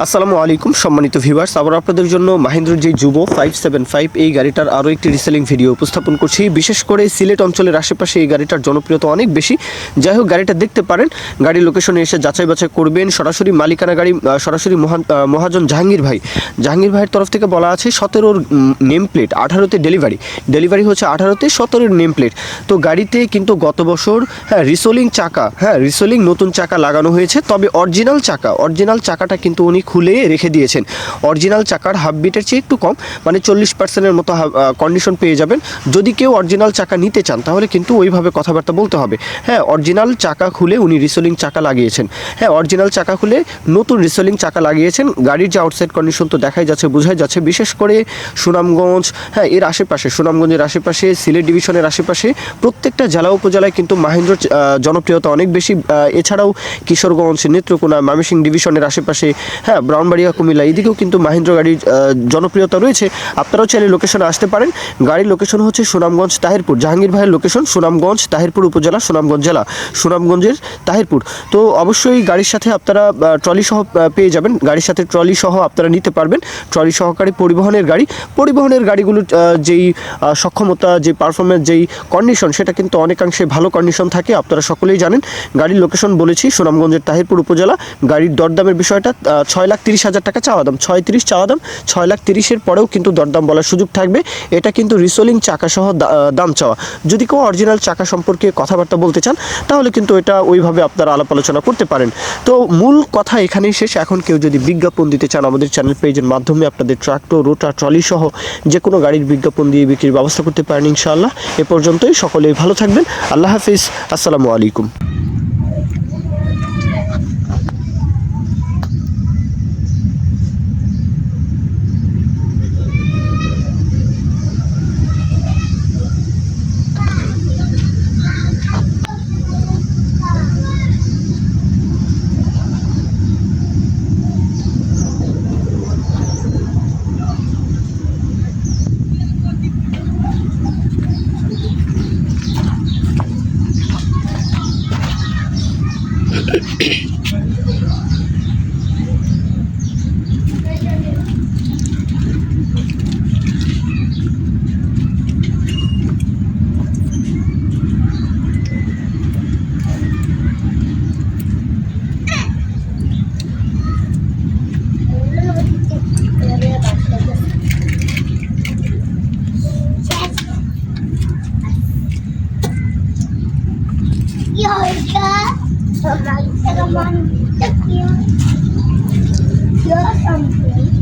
আসসালামু আলাইকুম সম্মানিত ভিউয়ার্স, আবার আপনাদের জন্য মাহিন্দ্রার যে যুবো 575 এই গাড়িটার আরও একটি রিসেলিং ভিডিও উপস্থাপন করছি। বিশেষ করে সিলেট অঞ্চলের আশেপাশে এই গাড়িটার জনপ্রিয়তা অনেক বেশি। যাই হোক, গাড়িটা দেখতে পারেন, গাড়ির লোকেশনে এসে যাচাই বাছাই করবেন। সরাসরি মালিকানা গাড়ি, সরাসরি মহাজন জাহাঙ্গীর ভাইয়ের তরফ থেকে বলা আছে 17-র নেম প্লেট, 18-তে ডেলিভারি হচ্ছে 18-তে, 17-এর নেম প্লেট। তো গাড়িতে কিন্তু গত বছর রিসোলিং নতুন চাকা লাগানো হয়েছে, তবে অরিজিনাল চাকাটা কিন্তু উনি খুলে রেখে দিয়েছেন। অরিজিনাল চাকার হাফ বিটের চেয়ে একটু কম, মানে 40%-এর মতো কন্ডিশন পেয়ে যাবেন। যদি কেউ অরিজিনাল চাকা নিতে চান তাহলে কিন্তু ওইভাবে কথাবার্তা বলতে হবে। অরিজিনাল চাকা খুলে উনি রিসোলিং চাকা লাগিয়েছেন। অরিজিনাল চাকা খুলে নতুন রিসোলিং চাকা লাগিয়েছেন। গাড়ির যে আউটসাইড কন্ডিশন তো দেখাই যাচ্ছে, বোঝাই যাচ্ছে। বিশেষ করে সুনামগঞ্জ, এর আশেপাশে, সুনামগঞ্জের আশেপাশে, সিলেট ডিভিশনের আশেপাশে প্রত্যেকটা জেলা উপজেলায় কিন্তু মাহিন্দ্রার জনপ্রিয়তা অনেক বেশি। এছাড়াও কিশোরগঞ্জ, নেত্রকোনা, ময়মনসিংহ ডিভিশনের আশেপাশে, ব্রাহ্মণবাড়িয়া, কুমিল্লা, এদিকেও কিন্তু মাহিন্দ্রা গাড়ির জনপ্রিয়তা রয়েছে। আপনারাও চাইলে লোকেশনে আসতে পারেন। গাড়ির লোকেশন হচ্ছে সুনামগঞ্জ তাহিরপুর। জাহাঙ্গীর ভাইয়ের লোকেশন সুনামগঞ্জ তাহিরপুর উপজেলা, সুনামগঞ্জ জেলা, সুনামগঞ্জের তাহিরপুর। তো অবশ্যই গাড়ির সাথে আপনারা ট্রলি সহ পেয়ে যাবেন। গাড়ির সাথে ট্রলি সহ আপনারা নিতে পারবেন। ট্রলি সহকারী পরিবহনের গাড়িগুলোর যেই সক্ষমতা, যে পারফরমেন্স, যেই কন্ডিশন, সেটা কিন্তু অনেকাংশে ভালো কন্ডিশন থাকে, আপনারা সকলেই জানেন। গাড়ির লোকেশন বলেছি সুনামগঞ্জের তাহিরপুর উপজেলা। গাড়ির দরদামের বিষয়টা 6,30,000 টাকা চাওয়া দাম, 6,30,000 চাওয়া দাম। 6,30,000-এর পরেও কিন্তু দরদাম বলার সুযোগ থাকবে। এটা কিন্তু রিসোলিং চাকা সহ দাম চাওয়া। যদি কেউ অরিজিনাল চাকা সম্পর্কে কথাবার্তা বলতে চান তাহলে কিন্তু এটা ওইভাবে আপনারা আলাপ আলোচনা করতে পারেন। তো মূল কথা এখানেই শেষ। এখন কেউ যদি বিজ্ঞাপন দিতে চান আমাদের চ্যানেল পেজের মাধ্যমে আপনাদের ট্রাক্টর, রোটার, ট্রলি সহ যে কোনো গাড়ির বিজ্ঞাপন দিয়ে বিক্রির ব্যবস্থা করতে পারেন ইনশাআল্লাহ। এ পর্যন্তই, সকলেই ভালো থাকবেন। আল্লাহ হাফিজ, আসসালামু আলাইকুম। Yo something.